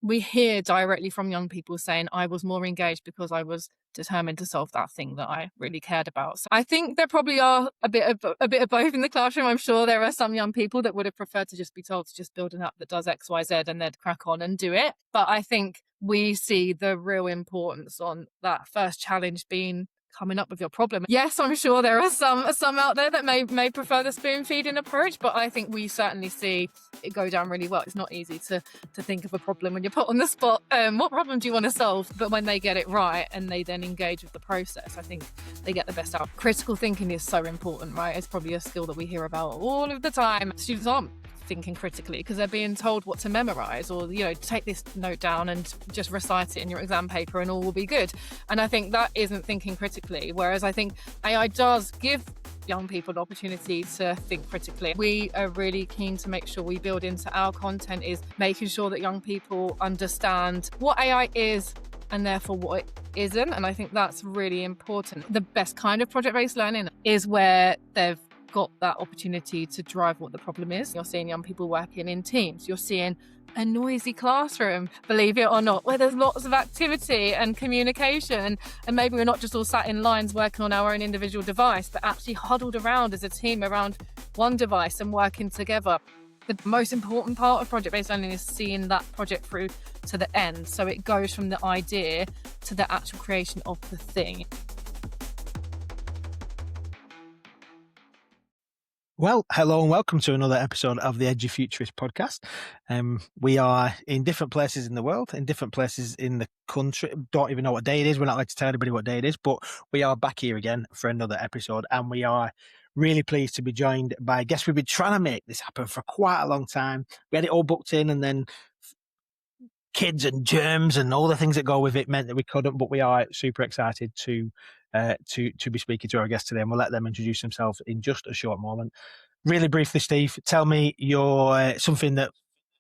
we hear directly from young people saying, I was more engaged because I was determined to solve that thing that I really cared about. So I think there probably are a bit of both in the classroom. I'm sure there are some young people that would have preferred to just be told to just build an app that does X, Y, Z and they'd crack on and do it. But I think we see the real importance on that first challenge being coming up with your problem. Yes, I'm sure there are some out there that may prefer the spoon feeding approach, but I think we certainly see it go down really well. It's not easy to think of a problem when you're put on the spot. What problem do you want to solve? But when they get it right and they then engage with the process, I think they get the best out. Critical thinking is so important, right? It's probably a skill that we hear about all of the time. Students aren't thinking critically because they're being told what to memorize, or take this note down and just recite it in your exam paper and all will be good. And I think that isn't thinking critically, whereas I think AI does give young people the opportunity to think critically. We are really keen to make sure we build into our content is making sure that young people understand what AI is and therefore what it isn't. And I think that's really important. The best kind of project-based learning is where they've got that opportunity to drive what the problem is. You're seeing young people working in teams. You're seeing a noisy classroom, believe it or not, where there's lots of activity and communication. And maybe we're not just all sat in lines working on our own individual device, but actually huddled around as a team around one device and working together. The most important part of project-based learning is seeing that project through to the end. So it goes from the idea to the actual creation of the thing. Well, hello and welcome to another episode of the EduFuturist podcast. We are in different places in the world, in different places in the country. Don't even know what day it is. We're not allowed to tell anybody what day it is, but we are back here again for another episode, and we are really pleased to be joined by a guest. We've been trying to make this happen for quite a long time. We had it all booked in, and then kids and germs and all the things that go with it meant that we couldn't, but we are super excited to be speaking to our guest today, and we'll let them introduce themselves in just a short moment. Really briefly, Steve, tell me your something that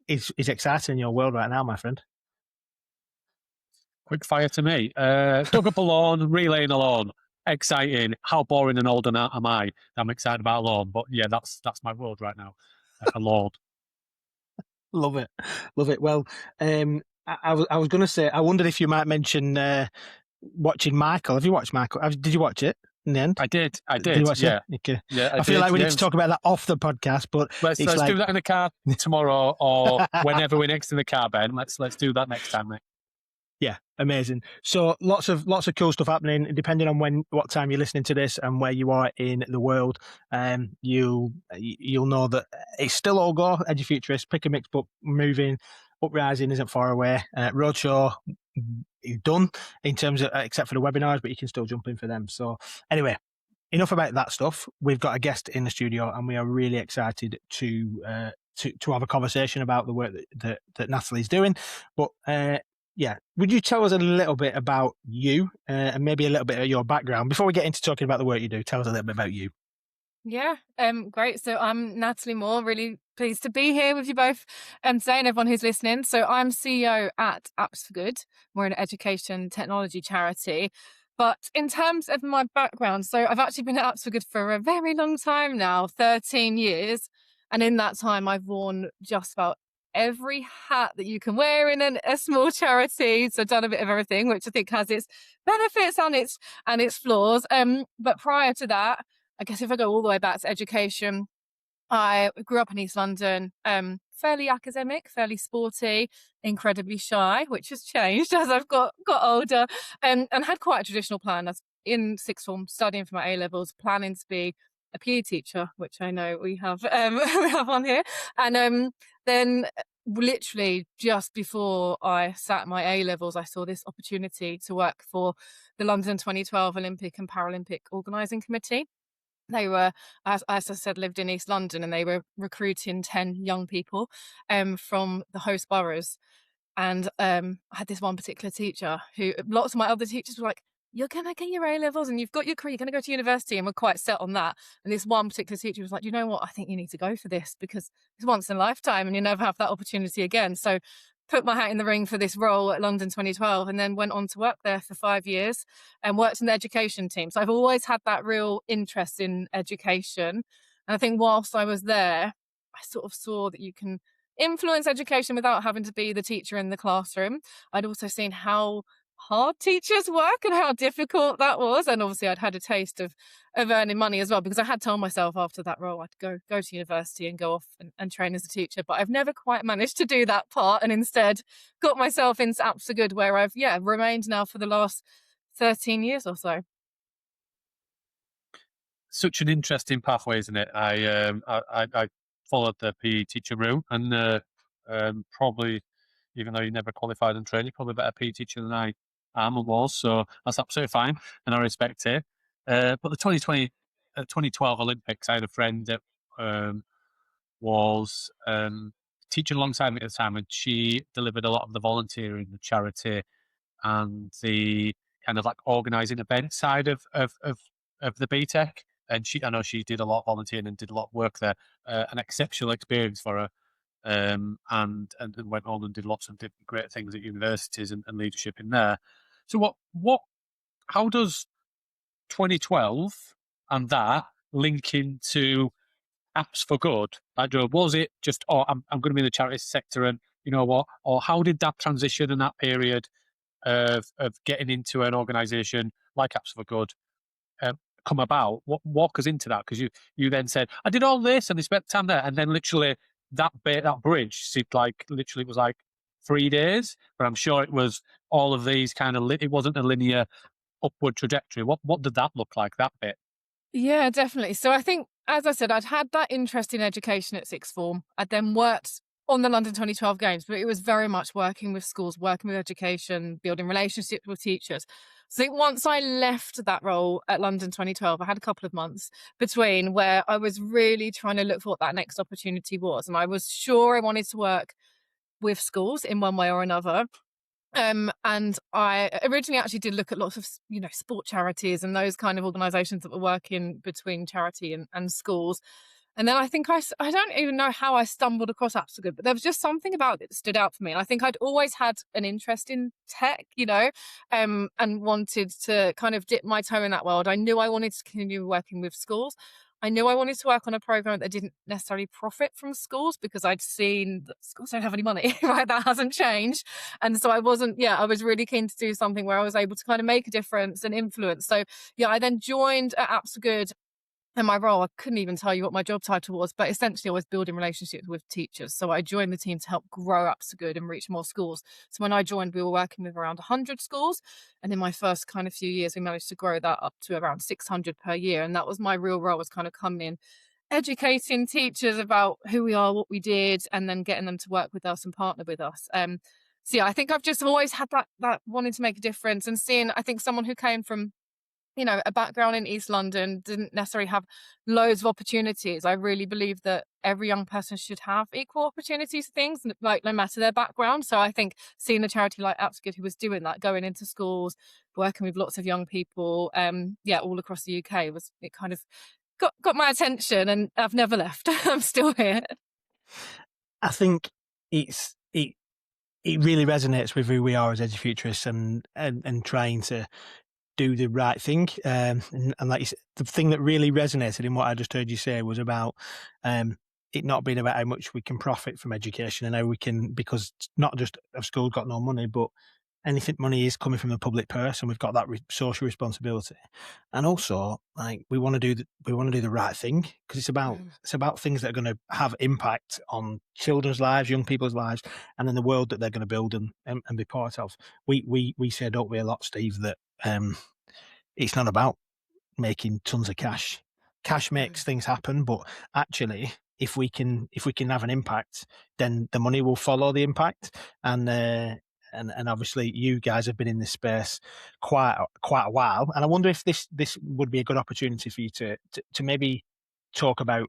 is exciting in your world right now, my friend. Quickfire to me. Dug up a lawn, relaying a lawn. Exciting. How boring and old am I? I'm excited about a lawn, but yeah, that's my world right now. A lawn. Love it. Well, I was going to say, I wondered if you might mention watching Michael. Have you watched Michael? Did you watch it in the end? I did. Did you watch it? Okay. Yeah, I feel like we need to talk about that off the podcast, but let's do that in the car tomorrow or whenever we're next in the car, Ben. Let's do that next time, mate. Yeah, amazing. So lots of cool stuff happening. Depending on what time you're listening to this and where you are in the world, you'll know that it's still all go. EduFuturist, Pick a Mix Book, moving. Uprising isn't far away. Roadshow is done in terms of except for the webinars, but you can still jump in for them. So anyway, enough about that stuff. We've got a guest in the studio, and we are really excited to have a conversation about the work that Natalie's doing. But yeah, would you tell us a little bit about you and maybe a little bit of your background before we get into talking about the work you do? Tell us a little bit about you. Yeah, great. So I'm Natalie Moore, really pleased to be here with you both today and everyone who's listening. So I'm CEO at Apps for Good. We're an education technology charity. But in terms of my background, so I've actually been at Apps for Good for a very long time now, 13 years. And in that time, I've worn just about every hat that you can wear in a small charity. So I've done a bit of everything, which I think has its benefits and its flaws. But prior to that, I guess if I go all the way back to education, I grew up in East London, fairly academic, fairly sporty, incredibly shy, which has changed as I've got older, and had quite a traditional plan. I was in sixth form, studying for my A-levels, planning to be a PE teacher, which I know we have on here. And then literally just before I sat my A-levels, I saw this opportunity to work for the London 2012 Olympic and Paralympic Organising Committee. They were, as I said, lived in East London, and they were recruiting 10 young people from the host boroughs. And I had this one particular teacher who, lots of my other teachers were like, you're going to get your A-levels and you've got your career, you're going to go to university, and we're quite set on that. And this one particular teacher was like, you know what, I think you need to go for this because it's once in a lifetime and you never have that opportunity again. So put my hat in the ring for this role at London 2012, and then went on to work there for 5 years and worked in the education team. So I've always had that real interest in education. And I think whilst I was there, I sort of saw that you can influence education without having to be the teacher in the classroom. I'd also seen how hard teachers work and how difficult that was. And obviously I'd had a taste of earning money as well, because I had told myself after that role I'd go to university and go off and train as a teacher. But I've never quite managed to do that part, and instead got myself into Apps for Good, where I've remained now for the last 13 years or so. Such an interesting pathway, isn't it? I followed the PE teacher route, and probably, even though you never qualified and trained, you're probably a better PE teacher than I am and was. So that's absolutely fine, and I respect it. But the 2012 Olympics, I had a friend that was teaching alongside me at the time, and she delivered a lot of the volunteering, the charity, and the kind of like organising event side of the BTEC. And I know she did a lot of volunteering and did a lot of work there. An exceptional experience for her, and went on and did lots of different great things at universities and leadership in there. So how does 2012 and that link into Apps for Good? Was it just, I'm going to be in the charity sector, and you know what? Or how did that transition and that period of getting into an organisation like Apps for Good come about? Walk us into that, because you then said, I did all this and I spent time there, and then literally that bridge seemed like literally it was like 3 days, but I'm sure it was all of these kind of it wasn't a linear upward trajectory. What did that look like, that bit? Yeah, definitely. So I think, as I said, I'd had that interest in education at sixth form. I'd then worked on the London 2012 Games, but it was very much working with schools, working with education, building relationships with teachers. So I think once I left that role at London 2012, I had a couple of months between where I was really trying to look for what that next opportunity was. And I was sure I wanted to work with schools in one way or another. And I originally actually did look at lots of, sport charities and those kind of organisations that were working between charity and schools. And then I think I don't even know how I stumbled across Apps for Good, but there was just something about it that stood out for me. And I think I'd always had an interest in tech, and wanted to kind of dip my toe in that world. I knew I wanted to continue working with schools. I knew I wanted to work on a program that didn't necessarily profit from schools, because I'd seen that schools don't have any money, right? That hasn't changed. And so I was really keen to do something where I was able to kind of make a difference and influence. So I then joined at Apps for Good. And my role, I couldn't even tell you what my job title was, but essentially I was building relationships with teachers. So I joined the team to help grow Apps for Good and reach more schools. So when I joined, we were working with around 100 schools. And in my first kind of few years, we managed to grow that up to around 600 per year. And that was my real role, was kind of coming in, educating teachers about who we are, what we did, and then getting them to work with us and partner with us. I think I've just always had that wanting to make a difference, and seeing, I think, someone who came from a background in East London, didn't necessarily have loads of opportunities. I really believe that every young person should have equal opportunities for things, like no matter their background. So I think seeing a charity like Apps for Good, who was doing that, going into schools, working with lots of young people, all across the UK, it kind of got my attention, and I've never left. I'm still here. I think it really resonates with who we are as edufuturists, and trying to do the right thing. And like you said, the thing that really resonated in what I just heard you say was about it not being about how much we can profit from education, and how we can, because not just have schools got no money, but anything money is coming from the public purse, and we've got that social responsibility. And also, like, we want to do the right thing, because it's about things that are going to have impact on children's lives, young people's lives, and then the world that they're going to build and be part of. We say, don't we, a lot, Steve, that it's not about making tons of cash. Cash makes things happen, but actually, if we can have an impact, then the money will follow the impact. And obviously, you guys have been in this space quite a while, and I wonder if this would be a good opportunity for you to maybe talk about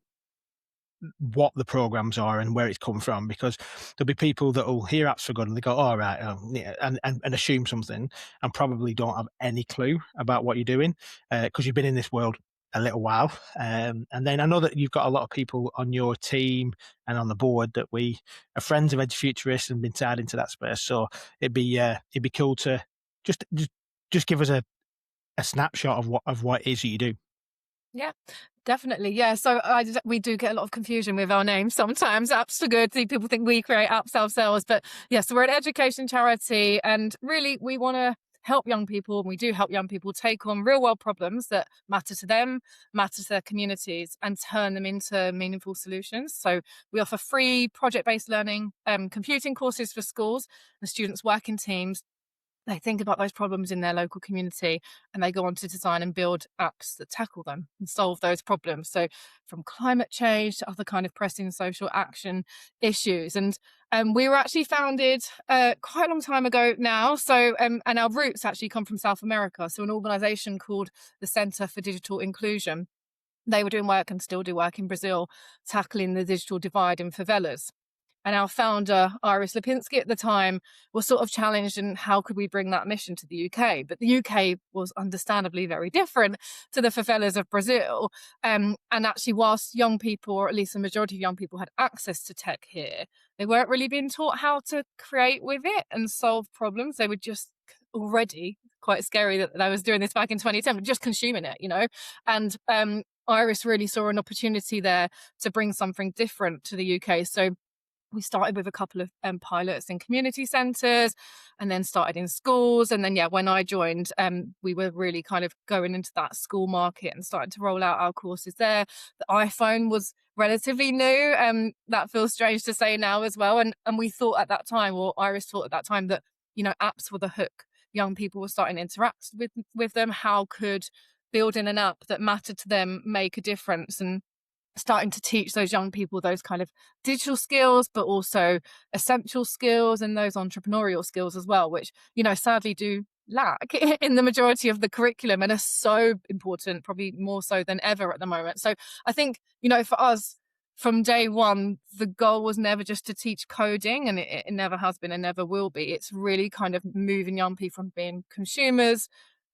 what the programs are and where it's come from, because there'll be people that will hear Apps for Good and they go, all right, and assume something, and probably don't have any clue about what you're doing, because you've been in this world a little while. And then I know that you've got a lot of people on your team and on the board that we are friends of edufuturists and been tied into that space. So it'd be cool to just give us a snapshot of what it is that you do. Yeah, definitely. Yeah. So we do get a lot of confusion with our names sometimes. Apps for Good. People think we create apps ourselves. But yeah, so we're an education charity, and really we want to help young people. And we do help young people take on real world problems that matter to them, matter to their communities, and turn them into meaningful solutions. So we offer free project based learning, computing courses for schools, and students work in teams. They think about those problems in their local community, and they go on to design and build apps that tackle them and solve those problems. So from climate change to other kind of pressing social action issues. And we were actually founded quite a long time ago now. So and our roots actually come from South America. So an organization called the Center for Digital Inclusion. They were doing work and still do work in Brazil, tackling the digital divide in favelas. And our founder, Iris Lipinski, at the time was sort of challenged in how could we bring that mission to the UK? But the UK was understandably very different to the favelas of Brazil. And actually, whilst young people, or at least the majority of young people, had access to tech here, they weren't really being taught how to create with it and solve problems. They were just already quite scary that I was doing this back in 2010, but just consuming it, you know? And Iris really saw an opportunity there to bring something different to the UK. So we started with a couple of pilots in community centres, and then started in schools. And then, yeah, when I joined, we were really kind of going into that school market and started to roll out our courses there. The iPhone was relatively new. That feels strange to say now as well. And we thought at that time, or Iris thought at that time, that, you know, apps were the hook. Young people were starting to interact with them. How could building an app that mattered to them make a difference? And starting to teach those young people those kind of digital skills, but also essential skills and those entrepreneurial skills as well, which, you know, sadly do lack in the majority of the curriculum and are so important, probably more so than ever at the moment. So I think, you know, for us, from day one, the goal was never just to teach coding, and it never has been and never will be. It's really kind of moving young people from being consumers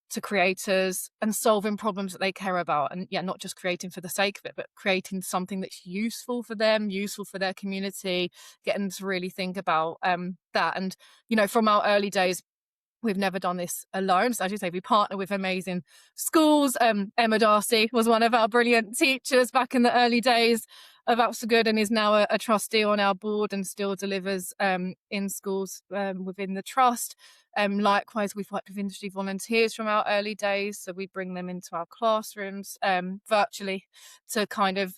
to creators and solving problems that they care about. And yeah, not just creating for the sake of it, but creating something that's useful for them, useful for their community, getting them to really think about that. And, you know, from our early days, we've never done this alone. So as you say, we partner with amazing schools. Emma Darcy was one of our brilliant teachers back in the early days of Apps for Good, and is now a trustee on our board and still delivers in schools within the trust. Likewise, we've worked with industry volunteers from our early days. So we bring them into our classrooms virtually to kind of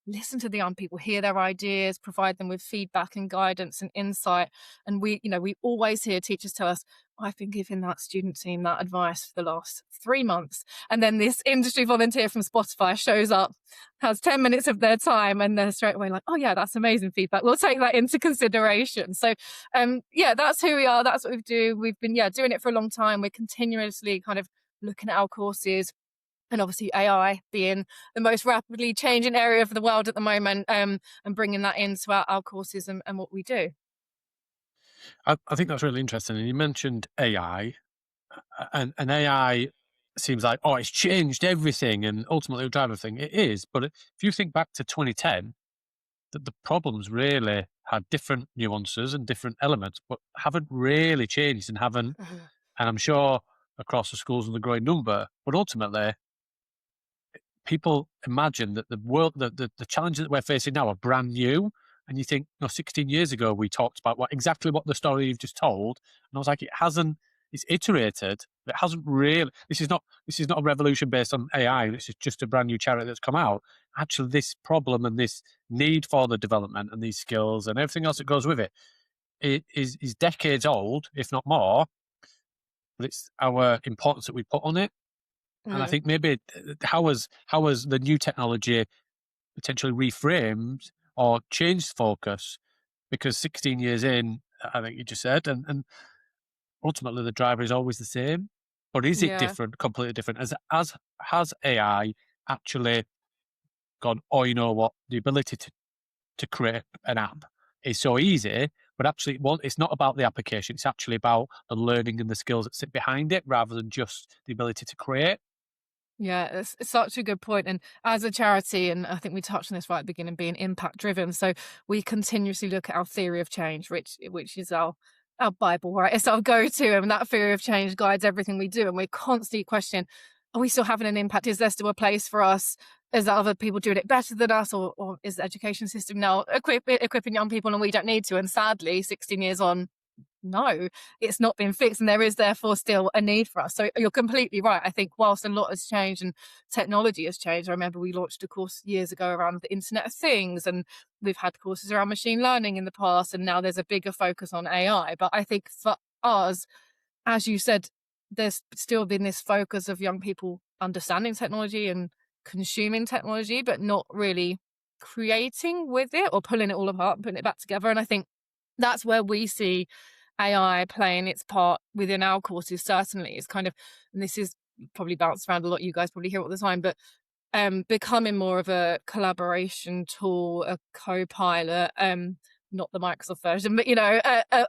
listen to the young people, hear their ideas, provide them with feedback and guidance and insight. And we, you know, we always hear teachers tell us, I've been giving that student team that advice for the last 3 months. And then this industry volunteer from Spotify shows up, has 10 minutes of their time, and they're straight away like, oh yeah, that's amazing feedback. We'll take that into consideration. So yeah, that's who we are. That's what we do. We've been, yeah, doing it for a long time. We're continuously kind of looking at our courses, and obviously AI being the most rapidly changing area of the world at the moment, and bringing that into our courses and what we do. I think that's really interesting. And you mentioned AI, and AI seems like, oh, it's changed everything and ultimately will drive everything. It is. But if you think back to 2010, that the problems really had different nuances and different elements, but haven't really changed and haven't, and I'm sure across the schools and the growing number, but ultimately people imagine that the world, the challenges that we're facing now are brand new. And you think, no, 16 years ago, we talked about exactly what the story you've just told. And I was like, it hasn't, it's iterated, but it hasn't really, this is not a revolution based on AI. This is just a brand new charity that's come out. Actually, this problem and this need for the development and these skills and everything else that goes with it is decades old, if not more. But it's our importance that we put on it. And I think maybe how has the new technology potentially reframed or changed focus? Because 16 years in, I think you just said, and ultimately the driver is always the same. But is it Yeah. different, completely different? As has AI actually gone, oh, you know what, the ability to create an app is so easy, but actually, well, it's not about the application. It's actually about the learning and the skills that sit behind it rather than just the ability to create. Yeah, it's such a good point. And as a charity, and I think we touched on this right at the beginning, being impact driven. So we continuously look at our theory of change, which is our Bible, right? It's our go-to, and that theory of change guides everything we do. And we're constantly questioning, are we still having an impact? Is there still a place for us? Is there other people doing it better than us? Or is the education system now equipping young people and we don't need to? And sadly, 16 years on, no, it's not been fixed, and there is therefore still a need for us. So you're completely right. I think whilst a lot has changed and technology has changed, I remember we launched a course years ago around the Internet of Things, and we've had courses around machine learning in the past, and now there's a bigger focus on AI. But I think for us, as you said, there's still been this focus of young people understanding technology and consuming technology, but not really creating with it or pulling it all apart and putting it back together. And I think that's where we see AI playing its part within our courses. Certainly, it's kind of, and this is probably bounced around a lot, you guys probably hear it all the time, but becoming more of a collaboration tool, a co-pilot, not the Microsoft version, but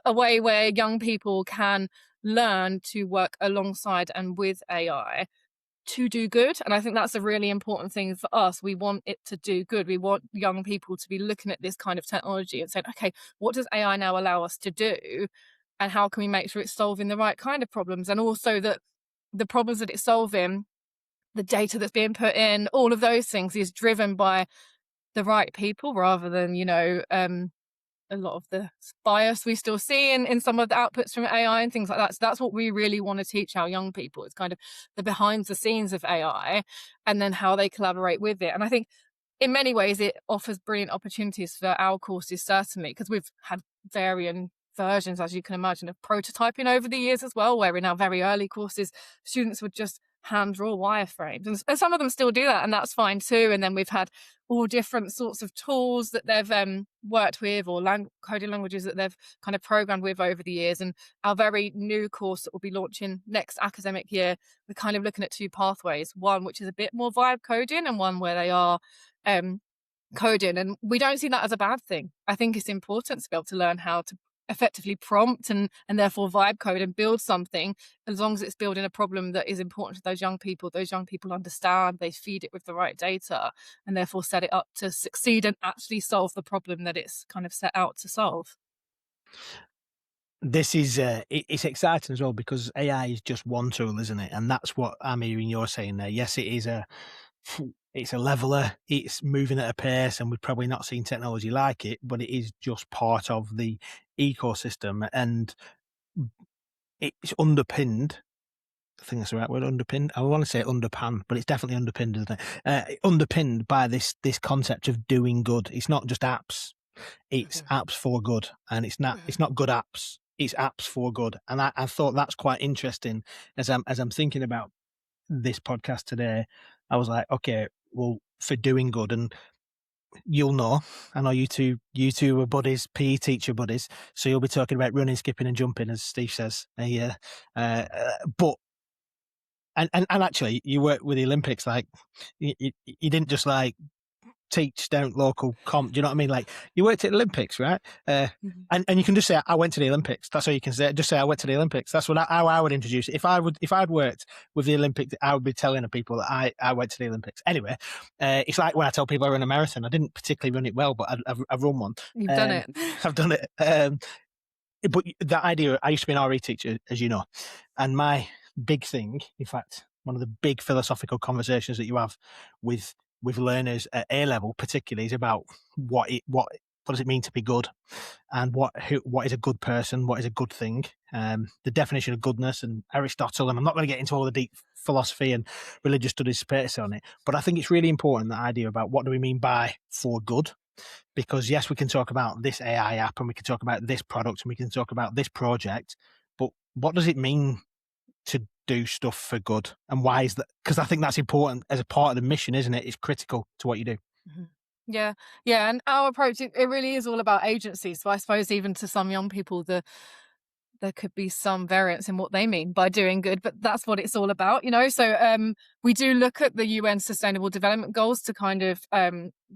a way where young people can learn to work alongside and with AI to do good. And I think that's a really important thing for us. We want it to do good. We want young people to be looking at this kind of technology and saying, okay, what does AI now allow us to do? And how can we make sure it's solving the right kind of problems? And also that the problems that it's solving, the data that's being put in, all of those things is driven by the right people rather than, a lot of the bias we still see in some of the outputs from AI and things like that. So that's what we really want to teach our young people. It's kind of the behind the scenes of AI and then how they collaborate with it. And I think in many ways it offers brilliant opportunities for our courses, certainly, because we've had varying versions, as you can imagine, of prototyping over the years as well, where in our very early courses, students would just hand draw wireframes. And some of them still do that, and that's fine too. And then we've had all different sorts of tools that they've worked with, or coding languages that they've kind of programmed with over the years. And our very new course that will be launching next academic year, we're kind of looking at two pathways, one which is a bit more vibe coding and one where they are coding. And we don't see that as a bad thing. I think it's important to be able to learn how to effectively prompt and therefore vibe code and build something, as long as it's building a problem that is important to those young people understand, they feed it with the right data, and therefore set it up to succeed and actually solve the problem that it's kind of set out to solve. This is it's exciting as well, because AI is just one tool, isn't it? And that's what I'm hearing you're saying there. Yes, it's a leveler, it's moving at a pace, and we've probably not seen technology like it, but it is just part of the ecosystem, and it's underpinned. I think that's the right word, underpinned. I want to say underpan, but it's definitely underpinned, isn't it? Underpinned by this concept of doing good. It's not just apps; it's apps for good, and it's not good apps. It's apps for good, and I thought that's quite interesting as I'm thinking about this podcast today. I was like, okay, well, for doing good, and you'll know, I know you two are buddies, PE teacher buddies, so you'll be talking about running, skipping, and jumping, as Steve says. But actually, you work with the Olympics. Like, you didn't just like teach down local comp. Do you know what I mean? Like, you worked at the Olympics, right? And you can just say, I went to the Olympics. That's all you can say. Just say, I went to the Olympics. That's how I would introduce it. If I'd worked with the Olympics, I would be telling the people that I went to the Olympics. Anyway, it's like when I tell people I run a marathon. I didn't particularly run it well, but I've run one. You've done it. I've done it. But that idea, I used to be an RE teacher, as you know, and my big thing, in fact, one of the big philosophical conversations that you have with learners at A level, particularly, is about what does it mean to be good, and what is a good person, what is a good thing, the definition of goodness, and Aristotle. And I'm not going to get into all the deep philosophy and religious studies space on it, but I think it's really important, that idea about what do we mean by for good. Because yes, we can talk about this AI app, and we can talk about this product, and we can talk about this project, but what does it mean to do stuff for good, and why is that? Because I think that's important as a part of the mission, isn't it? It's critical to what you do. Yeah, and our approach, it really is all about agency. So I suppose even to some young people, there could be some variance in what they mean by doing good, but that's what it's all about, So we do look at the UN Sustainable Development Goals to kind of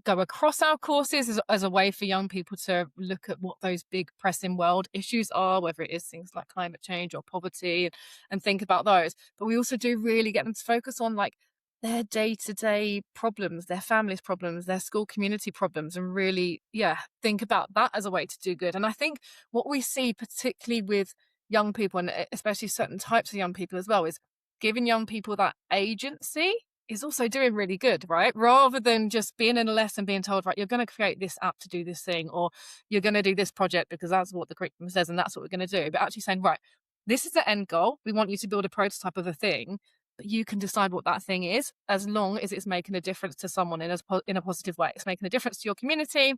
go across our courses as a way for young people to look at what those big pressing world issues are, whether it is things like climate change or poverty, and think about those. But we also do really get them to focus on like their day-to-day problems, their families' problems, their school community problems, and really, think about that as a way to do good. And I think what we see, particularly with young people, and especially certain types of young people as well, is giving young people that agency is also doing really good, right? Rather than just being in a lesson being told, right, you're going to create this app to do this thing, or you're going to do this project because that's what the curriculum says and that's what we're going to do. But actually saying, right, this is the end goal. We want you to build a prototype of a thing, but you can decide what that thing is as long as it's making a difference to someone in a positive way. It's making a difference to your community,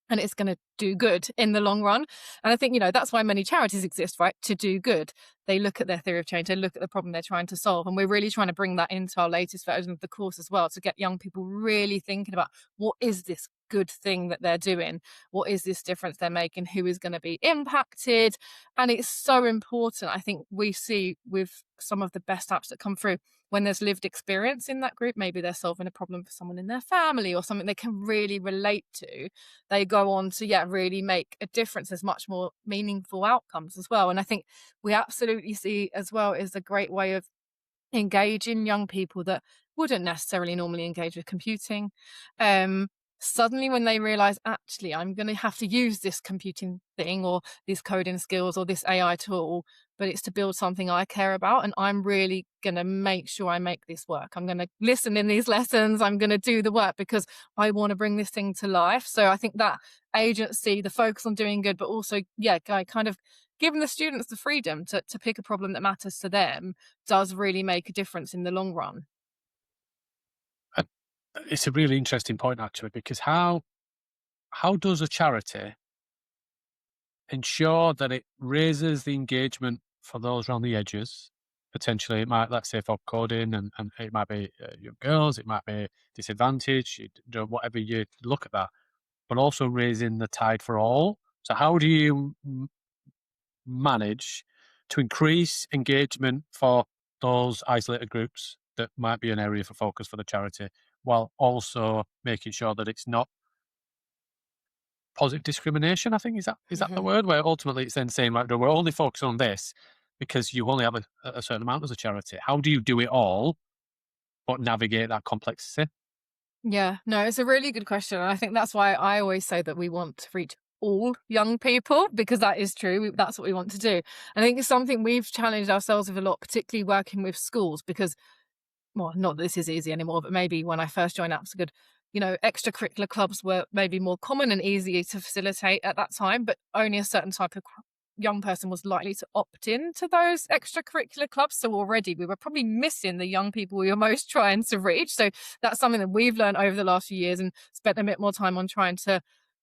and it's going to do good in the long run. And I think, that's why many charities exist, right? To do good. They look at their theory of change, they look at the problem they're trying to solve. And we're really trying to bring that into our latest version of the course as well, to get young people really thinking about what is this good thing that they're doing? What is this difference they're making? Who is going to be impacted? And it's so important. I think we see with some of the best apps that come through, when there's lived experience in that group, maybe they're solving a problem for someone in their family or something they can really relate to, they go on to really make a difference. There's much more meaningful outcomes as well. And I think we absolutely see as well is a great way of engaging young people that wouldn't necessarily normally engage with computing. Suddenly when they realize, actually, I'm going to have to use this computing thing or these coding skills or this AI tool, but it's to build something I care about, and I'm really going to make sure I make this work. I'm going to listen in these lessons. I'm going to do the work because I want to bring this thing to life. So I think that agency, the focus on doing good, but also, kind of giving the students the freedom to pick a problem that matters to them does really make a difference in the long run. It's a really interesting point, actually, because how does a charity ensure that it raises the engagement for those around the edges? Potentially, it might, let's say, for coding, and it might be young girls, it might be disadvantaged, whatever you look at that, but also raising the tide for all. So how do you manage to increase engagement for those isolated groups that might be an area for focus for the charity, while also making sure that it's not positive discrimination? I think is that the word, where ultimately it's then saying, like, no, we're only focusing on this because you only have a certain amount as a charity. How do you do it all but navigate that complexity? Yeah, no, it's a really good question. And I think that's why I always say that we want to reach all young people, because that is true. That's what we want to do. And I think it's something we've challenged ourselves with a lot, particularly working with schools, because, well, not that this is easy anymore, but maybe when I first joined Apps extracurricular clubs were maybe more common and easier to facilitate at that time, but only a certain type of young person was likely to opt in to those extracurricular clubs. So already we were probably missing the young people we were most trying to reach. So that's something that we've learned over the last few years and spent a bit more time on trying to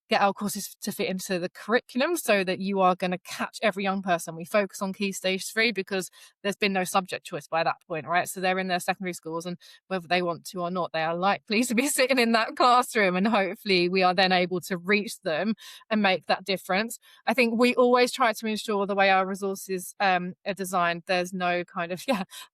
get our courses to fit into the curriculum so that you are going to catch every young person. We focus on Key Stage 3 because there's been no subject choice by that point, right? So they're in their secondary schools, and whether they want to or not, they are likely to be sitting in that classroom, and hopefully we are then able to reach them and make that difference. I think we always try to ensure the way our resources are designed, there's no kind of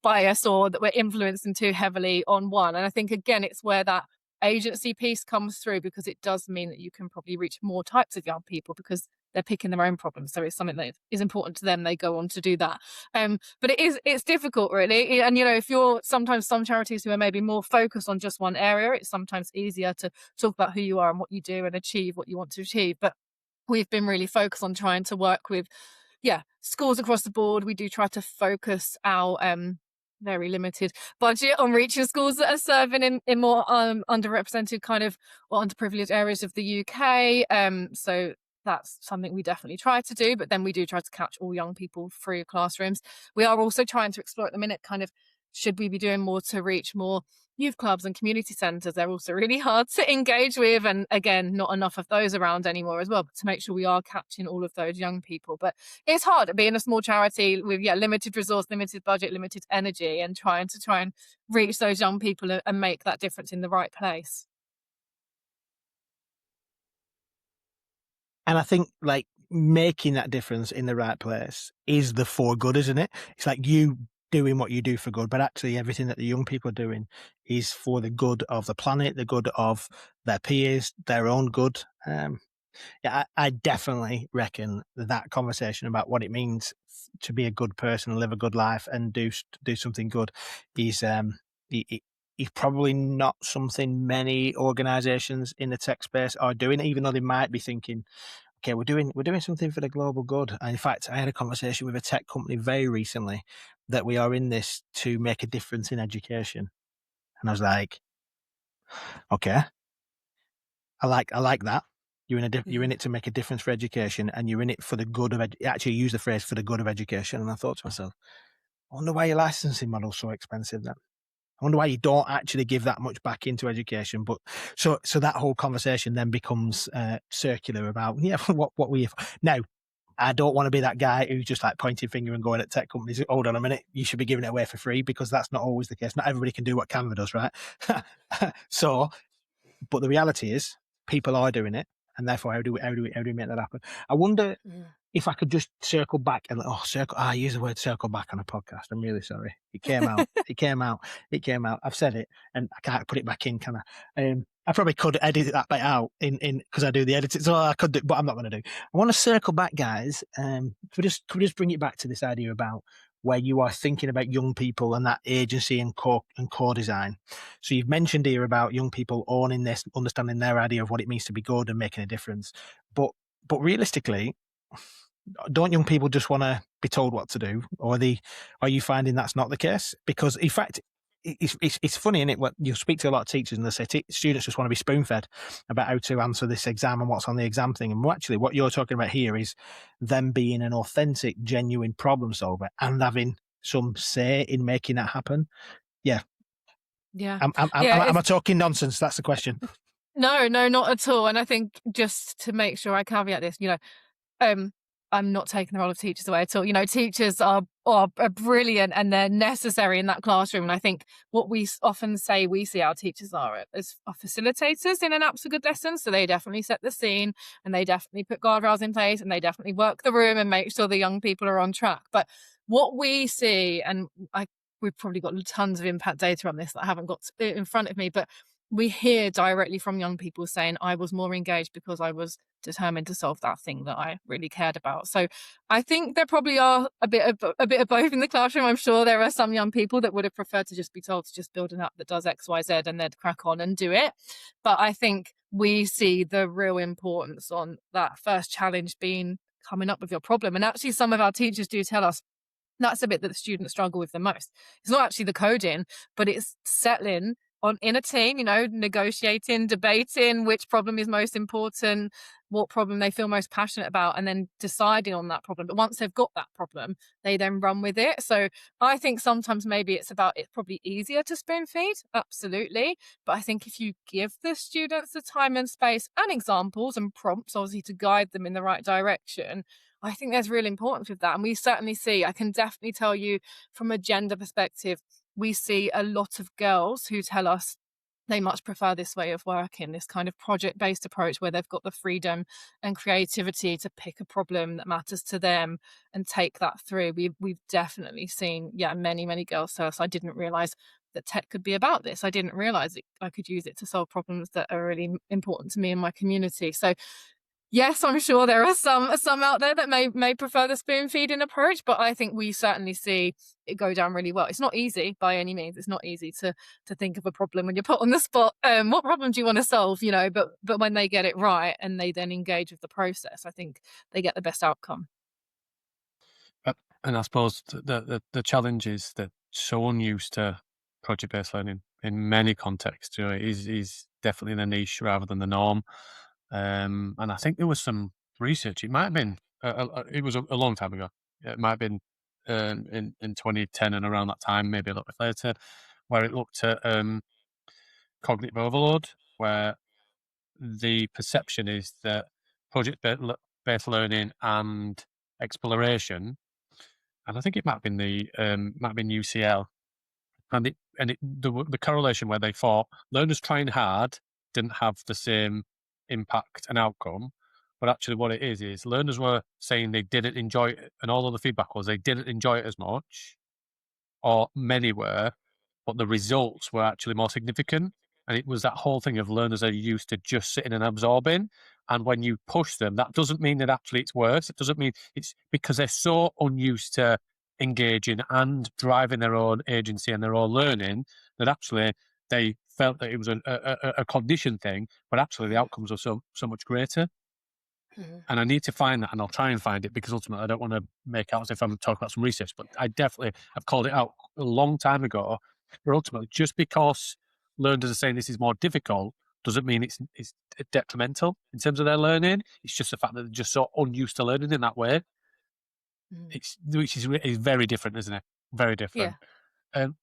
bias or that we're influencing too heavily on one. And I think, again, it's where that agency piece comes through, because it does mean that you can probably reach more types of young people because they're picking their own problems. So it's something that is important to them. They go on to do that. But it's difficult, really. And, if you're sometimes some charities who are maybe more focused on just one area, it's sometimes easier to talk about who you are and what you do and achieve what you want to achieve. But we've been really focused on trying to work with, schools across the board. We do try to focus our very limited budget on reaching schools that are serving in more underrepresented kind of or underprivileged areas of the UK. So that's something we definitely try to do, but then we do try to catch all young people through classrooms. We are also trying to explore at the minute kind of, should we be doing more to reach more youth clubs and community centres? They're also really hard to engage with, and again, not enough of those around anymore as well, but to make sure we are catching all of those young people. But it's hard being a small charity with limited resource, limited budget, limited energy, and trying to reach those young people and make that difference in the right place. And I think, like, making that difference in the right place is the for good, isn't it? It's like you doing what you do for good, but actually everything that the young people are doing is for the good of the planet, the good of their peers, their own good. I definitely reckon that conversation about what it means to be a good person, live a good life, and do something good is probably not something many organisations in the tech space are doing, even though they might be thinking, okay, we're doing something for the global good. And in fact, I had a conversation with a tech company very recently that we are in this to make a difference in education. And I was like, okay, I like that. You're in it to make a difference for education, and you're in it for the good of actually use the phrase for the good of education. And I thought to myself, I wonder why your licensing model's so expensive then. I wonder why you don't actually give that much back into education. But so that whole conversation then becomes circular about, what we now. I don't want to be that guy who's just like pointing finger and going at tech companies. Hold on a minute, you should be giving it away for free, because that's not always the case. Not everybody can do what Canva does, right? But the reality is, people are doing it, and therefore, how do we make that happen? I wonder if I could just circle back and I use the word circle back on a podcast. I'm really sorry. It came out. It came out. I've said it, and I can't put it back in, can I? I probably could edit that bit out in because I do the editing, so I could do, but I'm not going to do. I want to circle back, guys. Could we just bring it back to this idea about where you are thinking about young people and that agency and core design. So you've mentioned here about young people owning this, understanding their idea of what it means to be good and making a difference. But realistically, don't young people just want to be told what to do, or are you finding that's not the case? Because in fact, it's funny, isn't it? What you speak to a lot of teachers and they say students just want to be spoon-fed about how to answer this exam and what's on the exam thing. And actually, what you're talking about here is them being an authentic, genuine problem solver and having some say in making that happen. Yeah. Am I talking nonsense? That's the question. No, not at all. And I think, just to make sure I caveat this, I'm not taking the role of teachers away at all. Teachers are brilliant, and they're necessary in that classroom. And I think what we often say we see our teachers are facilitators in an apps for good lesson. So they definitely set the scene, and they definitely put guardrails in place, and they definitely work the room and make sure the young people are on track. But what we see, and we've probably got tons of impact data on this that I haven't got in front of me, but we hear directly from young people saying, I was more engaged because I was determined to solve that thing that I really cared about. So I think there probably are a bit of both in the classroom. I'm sure there are some young people that would have preferred to just be told to just build an app that does X, Y, Z, and they'd crack on and do it. But I think we see the real importance on that first challenge being coming up with your problem. And actually, some of our teachers do tell us that's the bit that the students struggle with the most. It's not actually the coding, but it's settling in a team, negotiating, debating which problem is most important, what problem they feel most passionate about, and then deciding on that problem. But once they've got that problem, they then run with it. So I think sometimes maybe it's probably easier to spoon feed, absolutely. But I think if you give the students the time and space and examples and prompts, obviously, to guide them in the right direction, I think there's real importance with that. And we certainly see, I can definitely tell you from a gender perspective, we see a lot of girls who tell us they much prefer this way of working, this kind of project-based approach where they've got the freedom and creativity to pick a problem that matters to them and take that through. We've definitely seen, many, many girls tell us, I didn't realize that tech could be about this. I didn't realize I could use it to solve problems that are really important to me and my community. So yes, I'm sure there are some out there that may prefer the spoon feeding approach, but I think we certainly see it go down really well. It's not easy by any means. It's not easy to think of a problem when you're put on the spot. What problem do you want to solve? But when they get it right and they then engage with the process, I think they get the best outcome. And I suppose the challenge is that so unused to project-based learning in many contexts, is definitely the niche rather than the norm. And I think there was some research. It might have been, it was a long time ago. It might have been in 2010 and around that time, maybe a little bit later, where it looked at cognitive overload, where the perception is that project-based learning and exploration, and I think it might have been UCL, and the correlation where they thought learners trying hard didn't have the same impact and outcome, but actually what it is learners were saying they didn't enjoy it, and all of the feedback was they didn't enjoy it as much, or many were, but the results were actually more significant. And it was that whole thing of learners are used to just sitting and absorbing, and when you push them, that doesn't mean that actually it's worse. It doesn't mean it's because they're so unused to engaging and driving their own agency and their own learning that actually they felt that it was a condition thing, but actually the outcomes are so much greater. And I need to find that, and I'll try and find it, because ultimately I don't want to make out as if I'm talking about some research, but I've called it out a long time ago. But ultimately, just because learners are saying this is more difficult doesn't mean it's detrimental in terms of their learning. It's just the fact that they're just so unused to learning in that way. Which is very different, isn't it? Very different. And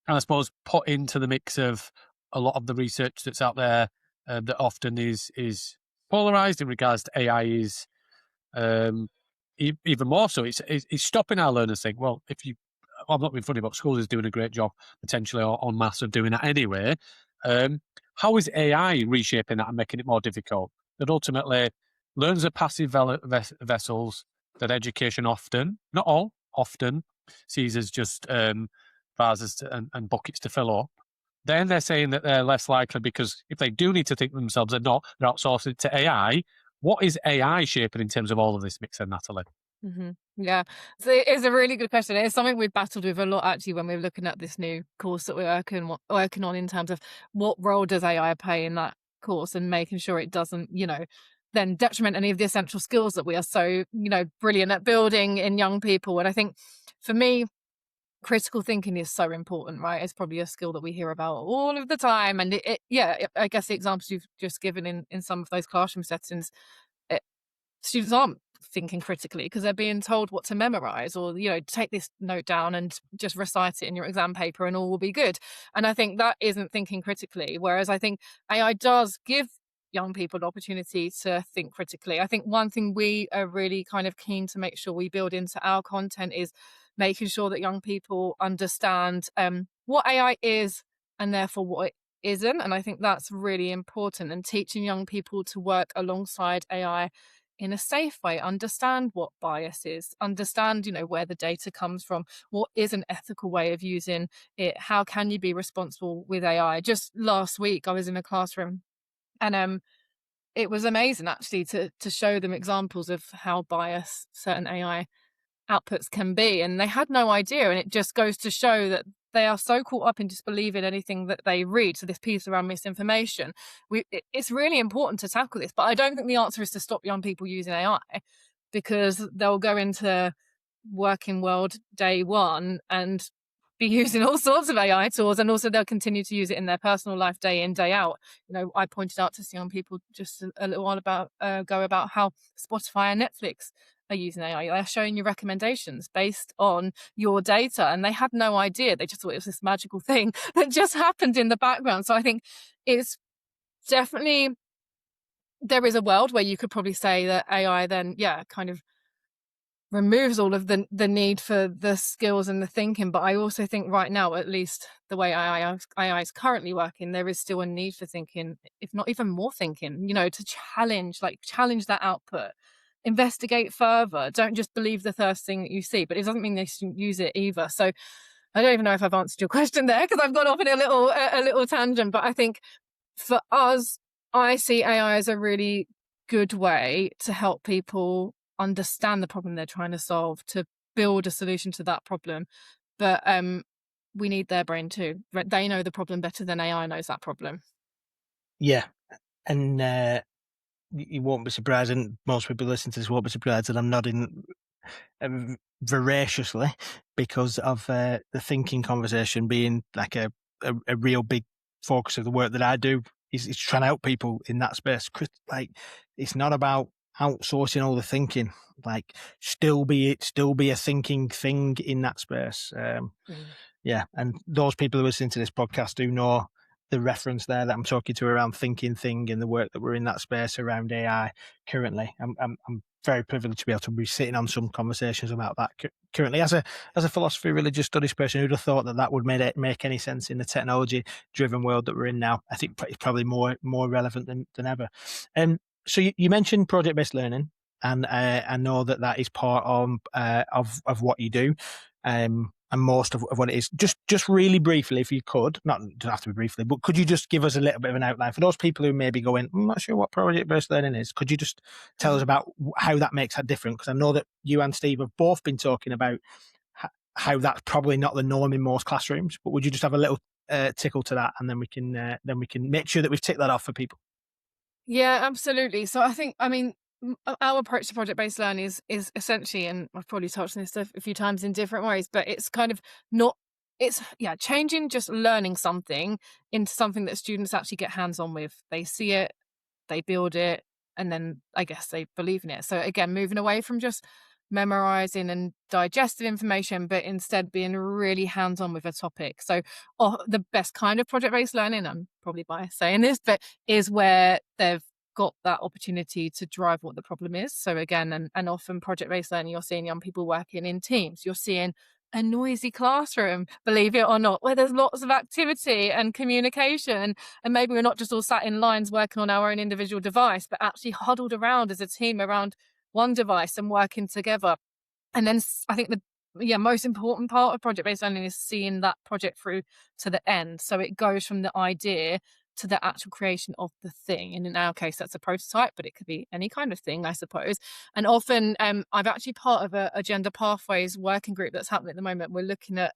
I suppose put into the mix of a lot of the research that's out there that often is polarized in regards to AI is even more so. It's stopping our learners think, well, I'm not being funny, but schools is doing a great job potentially en masse of doing that anyway. How is AI reshaping that and making it more difficult? That ultimately learners are passive vessels that education often, not all, often sees as just vases and buckets to fill up. Then they're saying that they're less likely, because if they do need to think for themselves, they're outsourcing it to AI. What is AI shaping in terms of all of this mix, then, Natalie? Yeah, so it's a really good question. It's something we've battled with a lot, actually, when we're looking at this new course that we're working on, in terms of what role does AI play in that course, and making sure it doesn't, then detriment any of the essential skills that we are so, brilliant at building in young people. And I think for me, critical thinking is so important, right? It's probably a skill that we hear about all of the time. And I guess the examples you've just given in some of those classroom settings, students aren't thinking critically because they're being told what to memorize, or take this note down and just recite it in your exam paper and all will be good. And I think that isn't thinking critically, whereas I think AI does give young people the opportunity to think critically. I think one thing we are really kind of keen to make sure we build into our content is making sure that young people understand what AI is and therefore what it isn't. And I think that's really important, and teaching young people to work alongside AI in a safe way, understand what bias is, understand, where the data comes from, what is an ethical way of using it, how can you be responsible with AI. Just last week, I was in a classroom, and it was amazing, actually, to show them examples of how biased certain AI outputs can be, and they had no idea. And it just goes to show that they are so caught up in just believing anything that they read. So this piece around misinformation, it's really important to tackle this, but I don't think the answer is to stop young people using AI, because they'll go into working world day one and be using all sorts of AI tools, and also they'll continue to use it in their personal life day in, day out. I pointed out to some young people just a little while ago about how Spotify and Netflix are using AI. They're showing you recommendations based on your data, and they had no idea. They just thought it was this magical thing that just happened in the background. So I think it's definitely, there is a world where you could probably say that AI then, kind of removes all of the need for the skills and the thinking. But I also think right now, at least the way AI is currently working, there is still a need for thinking, if not even more thinking, to challenge that output, investigate further. Don't just believe the first thing that you see, but it doesn't mean they shouldn't use it either. So I don't even know if I've answered your question there, because I've gone off in a little tangent. But I think for us, I see AI as a really good way to help people understand the problem they're trying to solve, to build a solution to that problem. But we need their brain too. They know the problem better than AI knows that problem. Yeah. And you won't be surprised, and most people listening to this won't be surprised, that I'm nodding voraciously, because of the thinking conversation being like a real big focus of the work that I do. Is trying to help people in that space. Like, it's not about outsourcing all the thinking. Like, still be a thinking thing in that space. Yeah, and those people who are listening to this podcast do know the reference there that I'm talking to around thinking thing, and the work that we're in that space around AI currently. I'm very privileged to be able to be sitting on some conversations about that currently. As a philosophy, religious studies person, who'd have thought that would make any sense in the technology driven world that we're in now? I think it's probably more relevant than ever. So you mentioned project based learning, and I know that is part of what you do. And most of what it is. Just really briefly, if you could, not doesn't have to be briefly, but could you just give us a little bit of an outline for those people who may be going, I'm not sure what project-based learning is? Could you just tell us about how that makes that different? Because I know that you and Steve have both been talking about how that's probably not the norm in most classrooms, but would you just have a little tickle to that, and then we can make sure that we've ticked that off for people? Yeah, absolutely. So I think, Our approach to project-based learning is essentially, and I've probably touched on this a few times in different ways, but it's kind of not, it's changing just learning something into something that students actually get hands-on with. They see it, they build it, and then I guess they believe in it. So again, moving away from just memorizing and digesting information, but instead being really hands-on with a topic. So the best kind of project-based learning, I'm probably biased saying this, but is where they've got that opportunity to drive what the problem is. So again, and often project-based learning, you're seeing young people working in teams. You're seeing a noisy classroom, believe it or not, where there's lots of activity and communication. And maybe we're not just all sat in lines working on our own individual device, but actually huddled around as a team around one device and working together. And then I think the most important part of project-based learning is seeing that project through to the end. So it goes from the idea to the actual creation of the thing. And in our case, that's a prototype, but it could be any kind of thing, I suppose. And often I've actually part of a gender pathways working group that's happening at the moment. We're looking at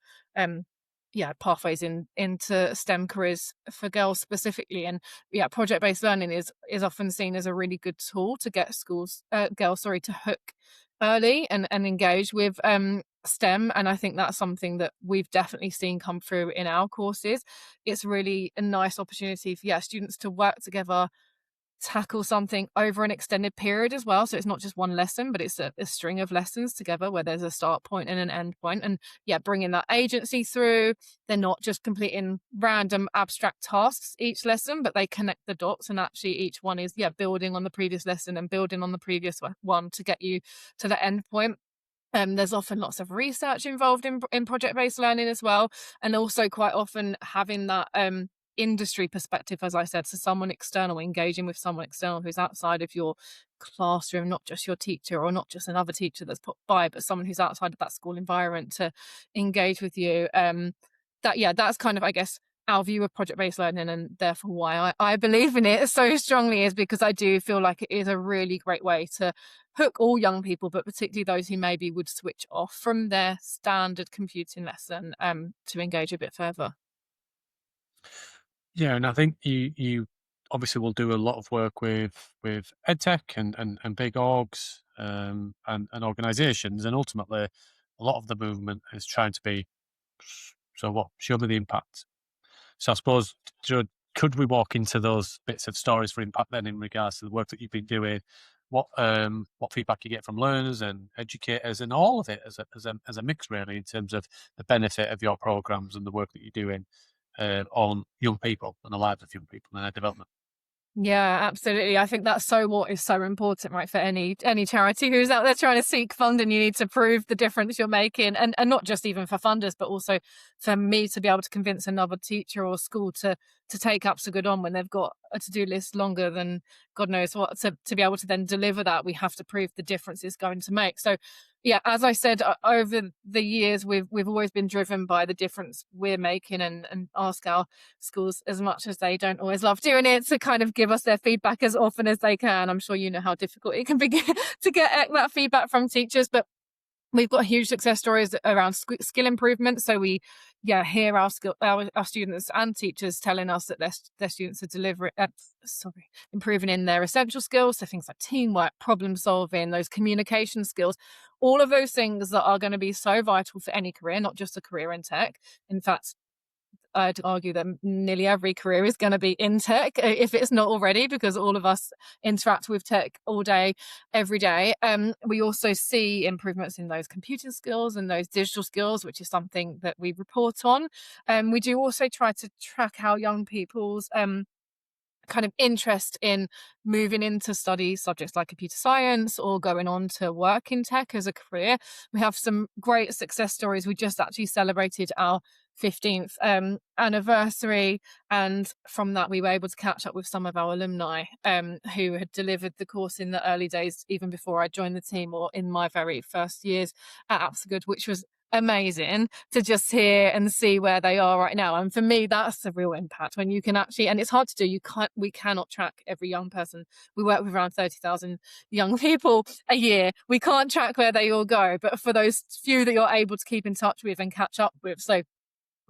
pathways into STEM careers for girls specifically. And project-based learning is often seen as a really good tool to get girls to hook early and engage with STEM. And I think that's something that we've definitely seen come through in our courses. It's really a nice opportunity for students to work together, tackle something over an extended period as well. So it's not just one lesson, but it's a string of lessons together where there's a start point and an end point. And bringing that agency through. They're not just completing random abstract tasks each lesson, but they connect the dots, and actually each one is building on the previous lesson and building on the previous one to get you to the end point. There's often lots of research involved in project-based learning as well, and also quite often having that industry perspective, as I said, so someone external, engaging with someone external who's outside of your classroom, not just your teacher or not just another teacher that's put by, but someone who's outside of that school environment to engage with you. That's kind of, I guess, our view of project-based learning, and therefore why I believe in it so strongly is because I do feel like it is a really great way to hook all young people, but particularly those who maybe would switch off from their standard computing lesson to engage a bit further. Yeah, and I think you obviously will do a lot of work with EdTech and big orgs and organisations, and ultimately a lot of the movement is trying to be, so what, show me the impact. So I suppose, could we walk into those bits of stories for impact then in regards to the work that you've been doing? What feedback you get from learners and educators, and all of it as a mix, really, in terms of the benefit of your programs and the work that you're doing on young people and the lives of young people and their development. Yeah, absolutely. I think that's what is so important, right? For any charity who's out there trying to seek funding, you need to prove the difference you're making, and not just even for funders, but also for me to be able to convince another teacher or school to take up so good on when they've got a to-do list longer than God knows what. To be able to then deliver that, we have to prove the difference it's going to make. So as I said, over the years, we've always been driven by the difference we're making, and ask our schools, as much as they don't always love doing it, to kind of give us their feedback as often as they can. I'm sure you know how difficult it can be to get that feedback from teachers, but we've got huge success stories around skill improvement. So we hear our students and teachers telling us that their students are improving in their essential skills. So things like teamwork, problem solving, those communication skills, all of those things that are going to be so vital for any career, not just a career in tech. In fact, I'd argue that nearly every career is going to be in tech, if it's not already, because all of us interact with tech all day, every day. We also see improvements in those computing skills and those digital skills, which is something that we report on. We do also try to track how young people's kind of interest in moving into study subjects like computer science or going on to work in tech as a career. We have some great success stories. We just actually celebrated our 15th anniversary, and from that we were able to catch up with some of our alumni who had delivered the course in the early days, even before I joined the team, or in my very first years at Apsagood, which was amazing to just hear and see where they are right now. And for me, that's the real impact, when you can actually, and it's hard to do, we cannot track every young person. We work with around 30,000 young people a year. We can't track where they all go, but for those few that you're able to keep in touch with and catch up with, so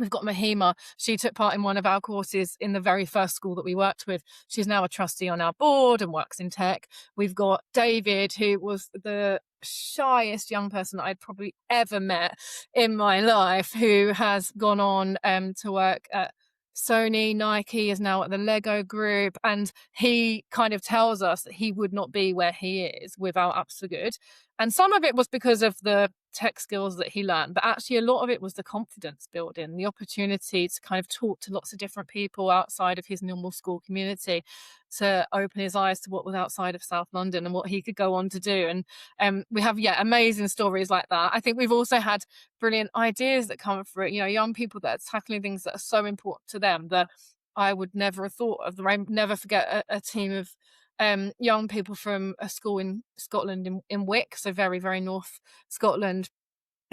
We've got Mahima. She took part in one of our courses in the very first school that we worked with. She's now a trustee on our board and works in tech. We've got David, who was the shyest young person that I'd probably ever met in my life, who has gone on to work at Sony. Nike is now at the Lego Group, and he kind of tells us that he would not be where he is without Apps for Good. And some of it was because of the tech skills that he learned, but actually a lot of it was the confidence building, the opportunity to kind of talk to lots of different people outside of his normal school community, to open his eyes to what was outside of South London and what he could go on to do. And we have, amazing stories like that. I think we've also had brilliant ideas that come through, young people that are tackling things that are so important to them that I would never have thought of. I never forget a team of young people from a school in Scotland, in Wick, so very, very north Scotland.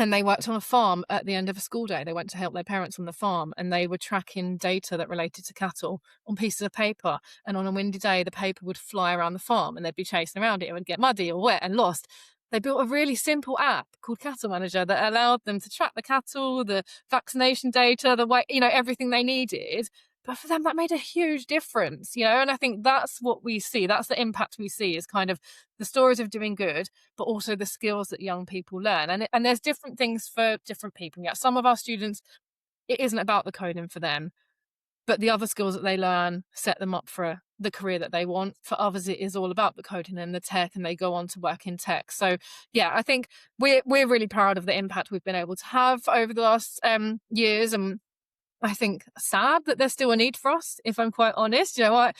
And they worked on a farm at the end of a school day. They went to help their parents on the farm, and they were tracking data that related to cattle on pieces of paper. And on a windy day, the paper would fly around the farm and they'd be chasing around it. It would get muddy or wet and lost. They built a really simple app called Cattle Manager that allowed them to track the cattle, the vaccination data, the way, everything they needed. But for them, that made a huge difference, and I think that's what we see. That's the impact we see, is kind of the stories of doing good, but also the skills that young people learn. And there's different things for different people. Yeah, some of our students, it isn't about the coding for them, but the other skills that they learn set them up for the career that they want. For others, it is all about the coding and the tech, and they go on to work in tech. So yeah, I think we're really proud of the impact we've been able to have over the last years. And I think sad that there's still a need for us, if I'm quite honest. I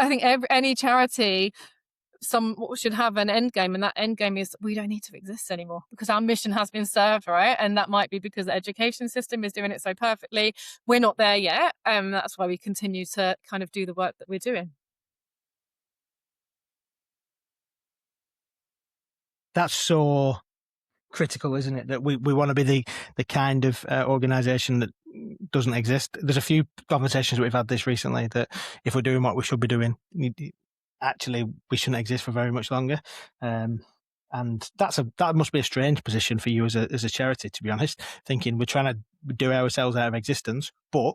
think any charity should have an end game, and that end game is we don't need to exist anymore because our mission has been served, right? And that might be because the education system is doing it so perfectly. We're not there yet, and that's why we continue to kind of do the work that we're doing. That's so critical, isn't it? That we want to be the kind of organisation that doesn't exist. There's a few conversations we've had this recently that if we're doing what we should be doing, actually we shouldn't exist for very much longer. And that must be a strange position for you as a charity, to be honest, thinking we're trying to do ourselves out of existence, but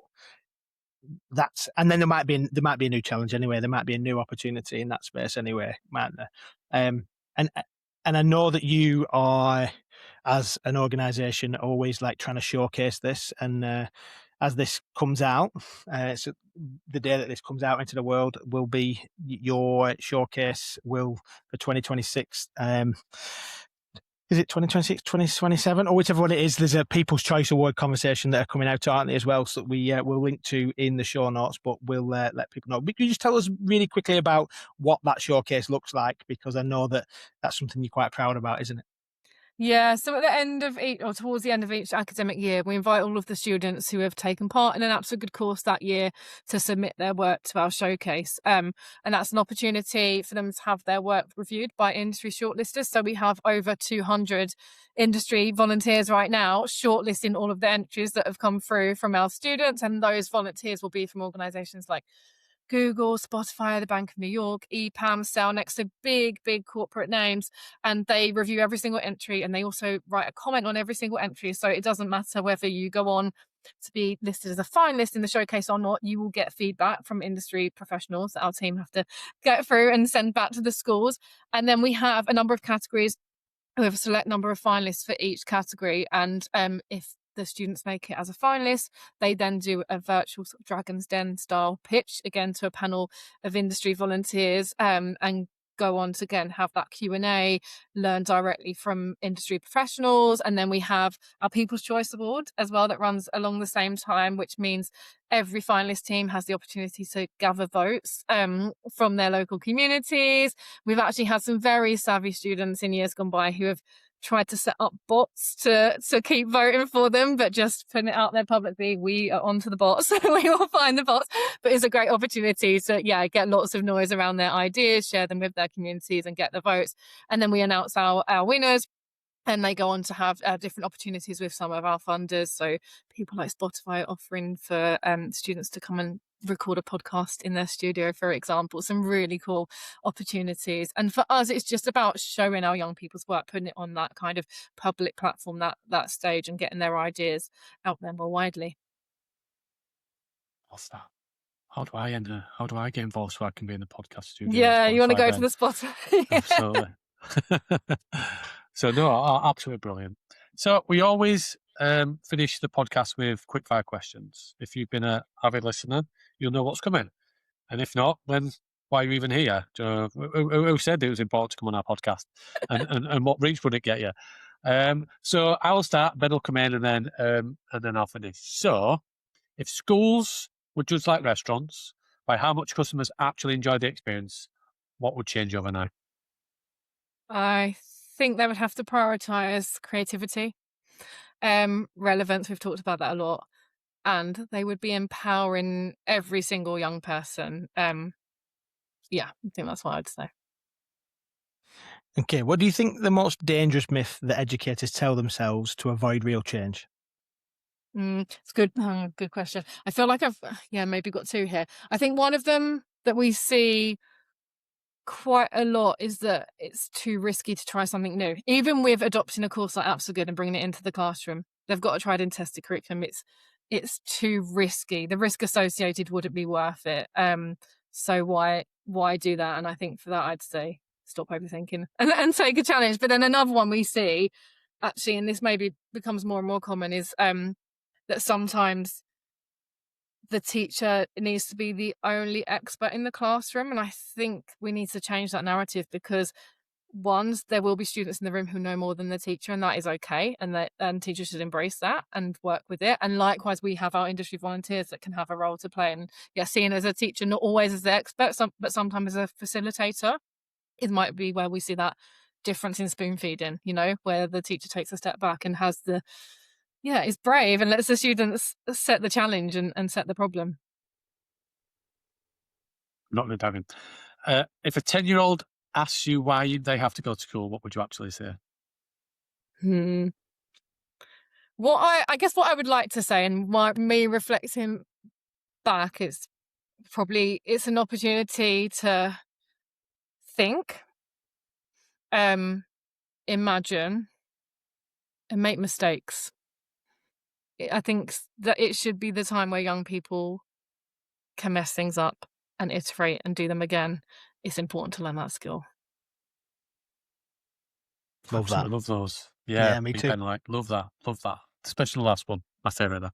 and then there might be a new challenge anyway. There might be a new opportunity in that space anyway, mightn't there? And I know that you are, as an organisation, always like trying to showcase this. And as this comes out, so the day that this comes out into the world will be your showcase for 2026. Is it 2026, 2027, or whichever one it is? There's a People's Choice Award conversation that are coming out, aren't they, as well? So we will link to in the show notes, but we'll let people know. But can you just tell us really quickly about what that showcase looks like? Because I know that's something you're quite proud about, isn't it? Yeah, so at the end of towards the end of each academic year, we invite all of the students who have taken part in an Apps for Good course that year to submit their work to our showcase. And that's an opportunity for them to have their work reviewed by industry shortlisters. So we have over 200 industry volunteers right now shortlisting all of the entries that have come through from our students. And those volunteers will be from organisations like Google, Spotify, the Bank of New York, EPAM, Cellnex, so big corporate names, and they review every single entry, and they also write a comment on every single entry. So it doesn't matter whether you go on to be listed as a finalist in the showcase or not, you will get feedback from industry professionals that our team have to get through and send back to the schools. And then we have a number of categories. We have a select number of finalists for each category, and if the students make it as a finalist, they then do a virtual sort of Dragon's Den style pitch again to a panel of industry volunteers, and go on to again have that Q&A, learn directly from industry professionals. And then we have our People's Choice Award as well that runs along the same time, which means every finalist team has the opportunity to gather votes from their local communities. We've actually had some very savvy students in years gone by who have tried to set up bots to keep voting for them, but just putting it out there publicly, we are onto the bots. We will find the bots, but it's a great opportunity to get lots of noise around their ideas, share them with their communities and get the votes. And then we announce our winners, and they go on to have different opportunities with some of our funders. So people like Spotify offering for students to come and record a podcast in their studio, for example. Some really cool opportunities. And for us, it's just about showing our young people's work, putting it on that kind of public platform, that stage, and getting their ideas out there more widely. What's that? How do I enter? How do I get involved so I can be in the podcast studio? Yeah, you want to Spotify go then? to the spot. Absolutely. So no, absolutely brilliant. So we always finish the podcast with quickfire questions. If you've been an avid listener, you'll know what's coming. And if not, then why are you even here? Who said it was important to come on our podcast? And what reach would it get you? So I will start, Ben will come in, and then I'll finish. So if schools were judged like restaurants by how much customers actually enjoy the experience, what would change overnight? I think they would have to prioritize creativity, relevance. We've talked about that a lot, and they would be empowering every single young person. Yeah, I think that's what I'd say. Okay, what do you think the most dangerous myth that educators tell themselves to avoid real change? It's good. Good question. I feel like I've maybe got two here. I think one of them that we see quite a lot is that it's too risky to try something new. Even with adopting a course like Apps Are Good and bringing it into the classroom, they've got a tried and tested curriculum. It's too risky. The risk associated wouldn't be worth it. So why do that? And I think for that, I'd say stop overthinking and take a challenge. But then another one we see, actually, and this maybe becomes more and more common, is that sometimes the teacher needs to be the only expert in the classroom. And I think we need to change that narrative, because there will be students in the room who know more than the teacher, and that is okay. And teachers should embrace that and work with it. And likewise, we have our industry volunteers that can have a role to play. And seen as a teacher, not always as the expert, but sometimes as a facilitator. It might be where we see that difference in spoon feeding, where the teacher takes a step back and is brave and lets the students set the challenge and set the problem. Not going to dive in. If a 10-year-old asks you why they have to go to school, what would you actually say? I guess what I would like to say, and me reflecting back, is probably it's an opportunity to think, imagine, and make mistakes. I think that it should be the time where young people can mess things up and iterate and do them again. It's important to learn that skill. Love Absolutely that. love those. Yeah, me big too. pen, love that. Especially the last one, my favourite there.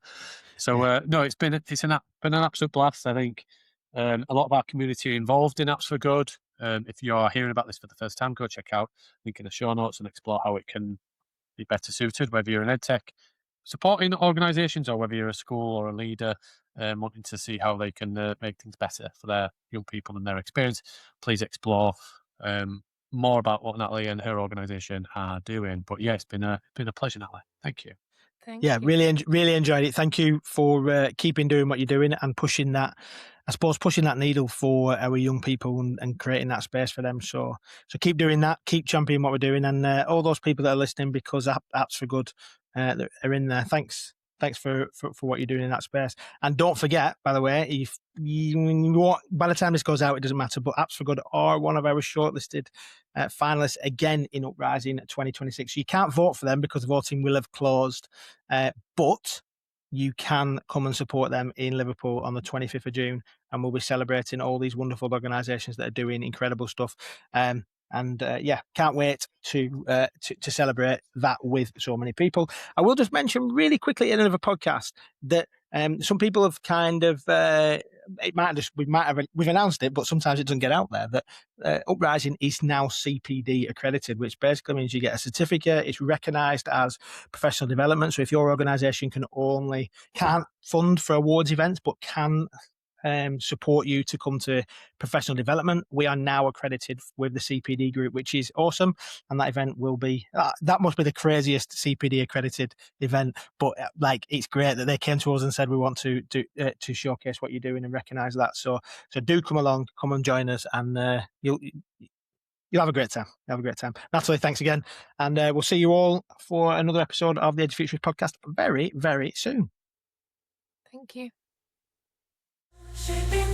So no, it's been an absolute blast. I think a lot of our community are involved in Apps for Good. If you're hearing about this for the first time, go check out link in the show notes and explore how it can be better suited, whether you're an EdTech supporting organisations or whether you're a school or a leader wanting to see how they can make things better for their young people and their experience. Please explore more about what Natalie and her organisation are doing. But yeah, it's been a pleasure, Natalie. Thank you. Thank you. Really enjoyed it. Thank you for keeping doing what you're doing and pushing that needle for our young people and creating that space for them. So keep doing that, keep championing what we're doing, and all those people that are listening, because Apps for Good that are in there. Thanks for what you're doing in that space. And don't forget, by the way, if by the time this goes out, it doesn't matter, but Apps for Good are one of our shortlisted finalists again in Uprising 2026. So you can't vote for them because voting will have closed, but you can come and support them in Liverpool on the 25th of June, and we'll be celebrating all these wonderful organisations that are doing incredible stuff. Can't wait to celebrate that with so many people. I will just mention really quickly in another podcast that some people have kind of we've announced it, but sometimes it doesn't get out there, that Uprising is now CPD accredited, which basically means you get a certificate. It's recognised as professional development. So if your organisation can't fund for awards events, but can support you to come to professional development, we are now accredited with the CPD group, which is awesome. And that event will be that must be the craziest CPD accredited event, but it's great that they came to us and said we want to showcase what you're doing and recognize that. So do come along, come and join us, and you'll have a great time. Natalie, thanks again, and we'll see you all for another episode of the EduFuturist podcast very, very soon. Thank you. Shaping